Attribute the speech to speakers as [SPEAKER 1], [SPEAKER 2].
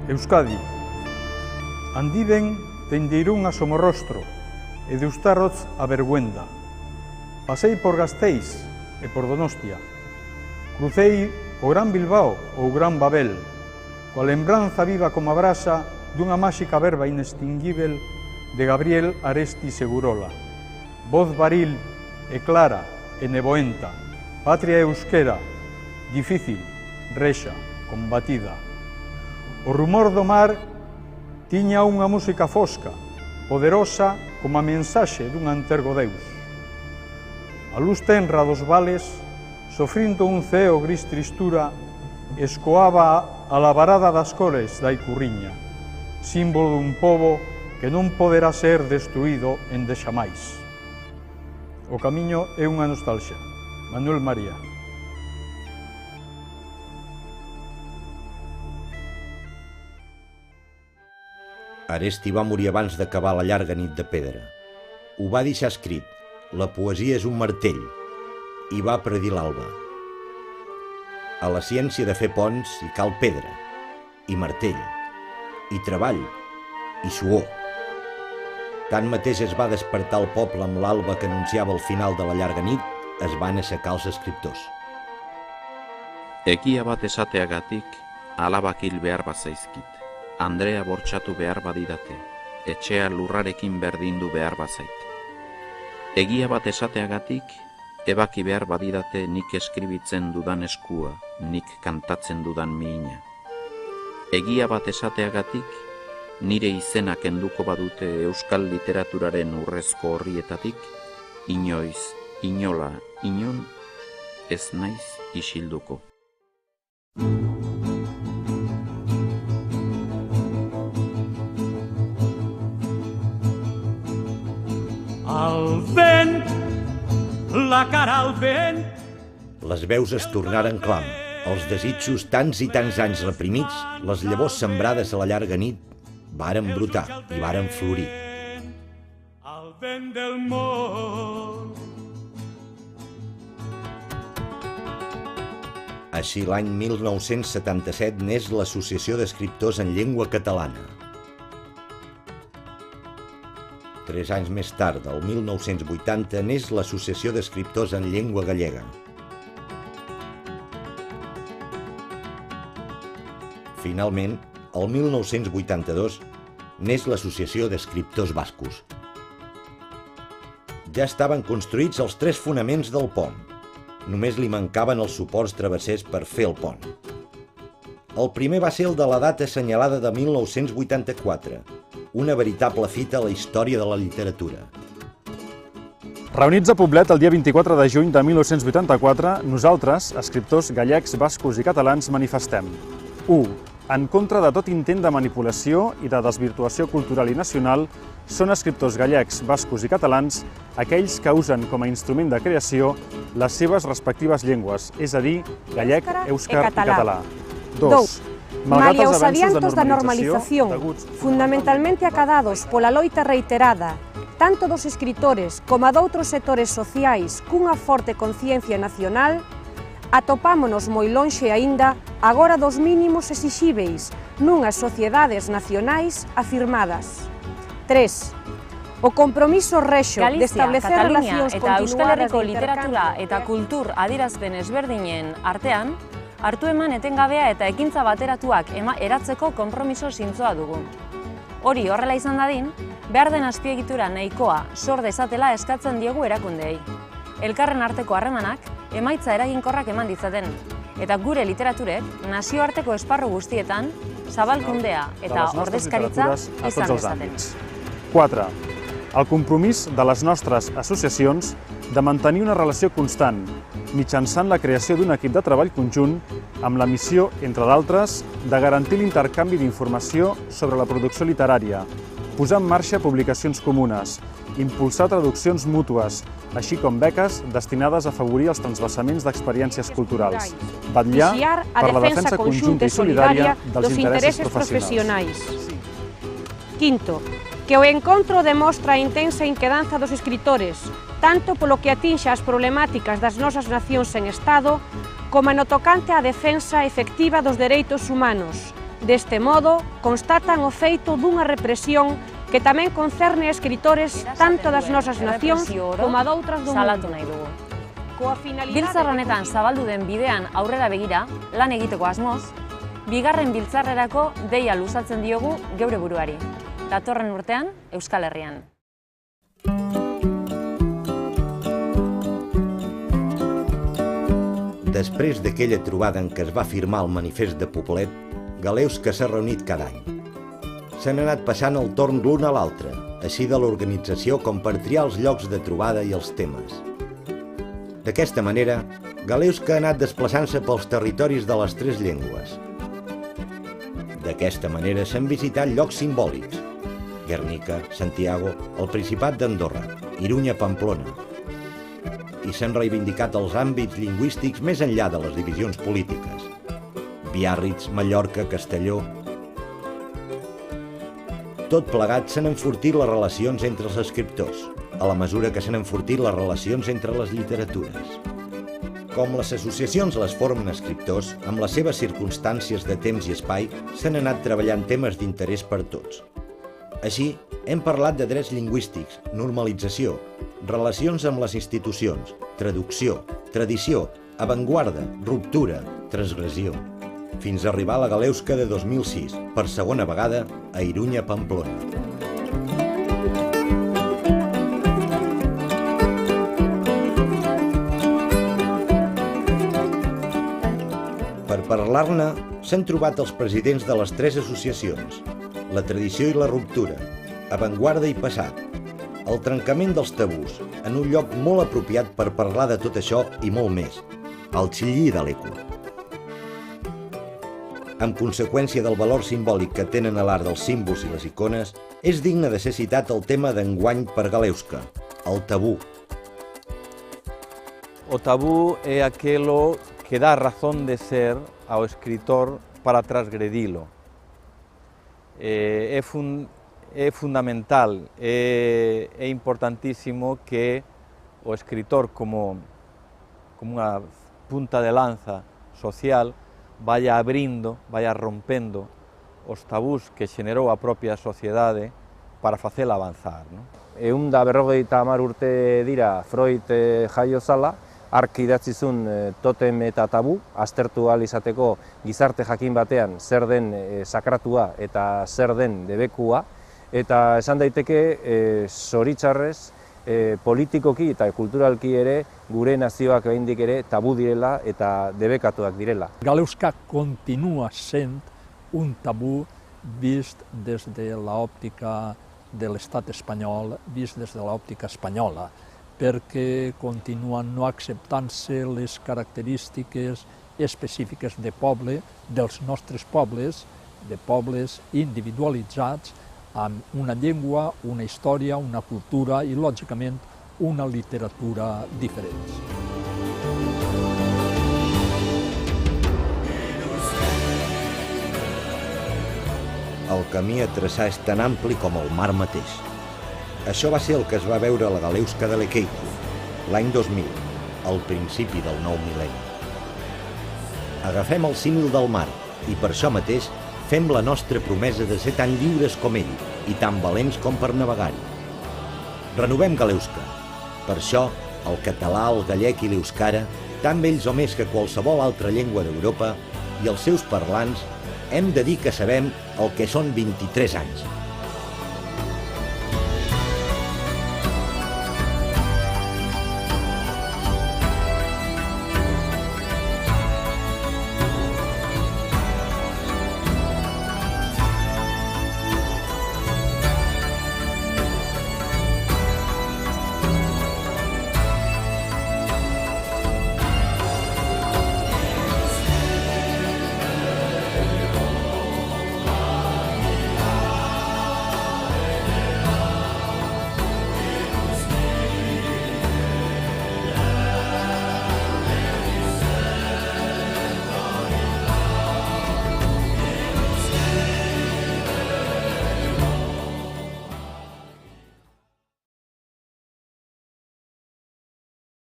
[SPEAKER 1] Euskadi. Andiven dende Irún a Somorrostro e de Ustarroz a Berguenda. Pasei por Gasteiz e por Donostia. Crucei o Gran Bilbao ou Gran Babel, coa lembranza viva como a brasa dunha máxica verba inextinguível de Gabriel Aresti Segurola. Voz varil e clara e neboenta, patria euskera, difícil, rexa, combatida. O rumor do mar tiña unha música fosca, poderosa como a mensaxe dun antergo Deus. A luz tenra dos vales, sofrindo un ceo gris tristura, escoaba a lavarada das cores da Icurriña, símbolo dun pobo que non poderá ser destruído endexamais. O camiño é unha nostalgia. Manuel María.
[SPEAKER 2] Aresti va morir abans d'acabar la llarga nit de pedra. Ho va deixar escrit: la poesia és un martell, i va predir l'alba. A la ciència de fer ponts hi cal pedra, i martell, i treball, i suor. Tanmateix es va despertar el poble amb l'alba que anunciava el final de la llarga nit, es van assecar els escriptors.
[SPEAKER 3] Egia bat esateagatik, alabak hil behar bazaizkit. Andrea bortxatu behar badidate, etxea lurrarekin berdindu behar bazait. Egia bat esateagatik, ebaki behar badidate nik eskribitzen dudan eskua, nik kantatzen dudan mihina. Egia bat esateagatik, nire izena kenduko badute euskal literaturaren urrezko horrietatik, inoiz, inola, inon, ez naiz isilduko.
[SPEAKER 4] Al vent, la cara al vent.
[SPEAKER 2] Les veus es tornaren clam. Els desitjos tants i tants anys reprimits, les llavors sembrades a la llarga nit, varen brotar i varen florir.
[SPEAKER 4] Al vent del món.
[SPEAKER 2] Així, l'any 1977 neix l'Associació d'Escriptors en Llengua Catalana. 3 anys més tard, el 1980, neix l'Associació d'Escriptors en Llengua Gallega. Finalment, el 1982, neix l'Associació d'Escriptors Bascos. Ja estaven construïts els 3 fonaments del pont. Només li mancaven els suports travessers per fer el pont. El primer va ser el de la data assenyalada de 1984, una veritable fita a la història de la literatura.
[SPEAKER 5] Reunits a Poblet el dia 24 de juny de 1984, nosaltres, escriptors gallecs, bascos i catalans, manifestem: 1. En contra de tot intent de manipulació i de desvirtuació cultural i nacional, són escriptors gallecs, bascos i catalans aquells que usen com a instrument de creació les seves respectives llengües, és a dir, gallec, èuscar i català. 2.
[SPEAKER 6] Malia os adiantos da normalización, fundamentalmente acadados pola loita reiterada, tanto dos escritores como doutros sectores sociais cunha forte conciencia nacional, atopámonos moi lonxe aínda agora dos mínimos exixíveis nunhas sociedades nacionais afirmadas. 3. O compromiso rexo de establecer relacións continuadas
[SPEAKER 7] eta Euskal Herriko literatura eta kultur adierazpen ezberdinen artean, hartu eman etengabea eta ekintza bateratuak eratzeko konpromiso zintzoa dugu. Hori horrela izan dadin, behar den azpiegitura nahikoa sor dezatela eskatzen diegu erakundeei. Elkarren arteko harremanak emaitza eraginkorrak eman ditzaten, eta gure literaturek nazioarteko esparru guztietan zabalkundea eta ordezkaritza izan dezaten.
[SPEAKER 5] 4. El compromís de les nostres associacions de mantenir una relació constant, mitjançant la creació d'un equip de treball conjunt amb la missió, entre d'altres, de garantir l'intercanvi d'informació sobre la producció literària, posar en marxa publicacions comunes, impulsar traduccions mútues, així com beques destinades a afavorir els transvasaments d'experiències culturals, vetllar per la defensa conjunta i solidària dels interessos professionals.
[SPEAKER 6] 5. Que o encontro demostra a intensa inquedanza dos escritores, tanto polo que atinxa as problemáticas das nosas nacións en Estado, como no tocante á defensa efectiva dos dereitos humanos, Deste modo, constatan o feito dunha represión que tamén concerne a escritores tanto das nosas nacións como a doutras do
[SPEAKER 7] salatu
[SPEAKER 6] mundo.
[SPEAKER 7] nahi dugu.
[SPEAKER 6] Biltzar
[SPEAKER 7] Biltzar honetan zabaldu den bidean aurrera begira, lan egiteko asmoz, bigarren biltzarrerako deia luzatzen diogu geure buruari. Datorren urtean, Euskal Herrian.
[SPEAKER 2] Després d'aquella trobada en què es va firmar el manifest de Poblet, Galeusca s'ha reunit cada any. S'han anat passant el torn l'un a l'altre, així de l'organització com per triar els llocs de trobada i els temes. D'aquesta manera, Galeusca ha anat desplaçant-se pels territoris de les 3 llengües. D'aquesta manera s'han visitat llocs simbòlics: Guernica, Santiago, el Principat d'Andorra, Irunya, Pamplona. I s'han reivindicat els àmbits lingüístics més enllà de les divisions polítiques: Biarritz, Mallorca, Castelló. Tot plegat s'han enfortit les relacions entre els escriptors, a la mesura que s'han enfortit les relacions entre les literatures. Com les associacions les formen escriptors, amb les seves circumstàncies de temps i espai, s'han anat treballant temes d'interès per tots. Així, hem parlat de drets lingüístics, normalització, relacions amb les institucions, traducció, tradició, avantguarda, ruptura, transgressió, fins a arribar a la Galeusca de 2006, per segona vegada, a Irunya, Pamplona. Per parlar-ne, s'han trobat els presidents de les 3 associacions: la tradició i la ruptura, avantguarda i passat, el trencament dels tabús, en un lloc molt apropiat per parlar de tot això i molt més, al Xillí de l'Eco. En conseqüència del valor simbòlic que tenen a l'art dels símbols i les icones, és digne de ser citat el tema d'enguany per Galeusca, el tabú.
[SPEAKER 8] O tabú é aquelo que dá razón de ser ao escritor para transgredilo. É fundamental, é importantísimo que o escritor, como unha punta de lanza social, vaya abrindo, vaya rompendo os tabús que xenerou a propia sociedade para facela avanzar.
[SPEAKER 9] 150 urte dira Freud jaio zala, hark idatzizun totem eta tabu, aztertu ahal izateko gizarte jakin batean zer den sakratua eta zer den debekua, eta esan daiteke zoritxarrez politikoki eta kulturalki ere gure nazioak oraindik ere tabu direla eta debekatuak direla.
[SPEAKER 10] Galeusca continua sent un tabú vist des de l'òptica de l'estat espanyol, vist des de l'òptica espanyola, perquè continuen no acceptant-se les característiques específiques de poble, dels nostres pobles, de pobles individualitzats, amb una llengua, una història, una cultura i, lògicament, una literatura diferents.
[SPEAKER 2] El camí a traçar és tan ampli com el mar mateix. Això va ser el que es va veure a la Galeusca de l'Equeico, l'any 2000, al principi del nou mil·lenni. Agafem el símil del mar i per això mateix fem la nostra promesa de ser tan lliures com ell i tan valents com per navegar-hi. Renovem Galeusca. Per això, el català, el gallec i l'euskara, tan vells o més que qualsevol altra llengua d'Europa, i els seus parlants, hem de dir que sabem el que són 23 anys.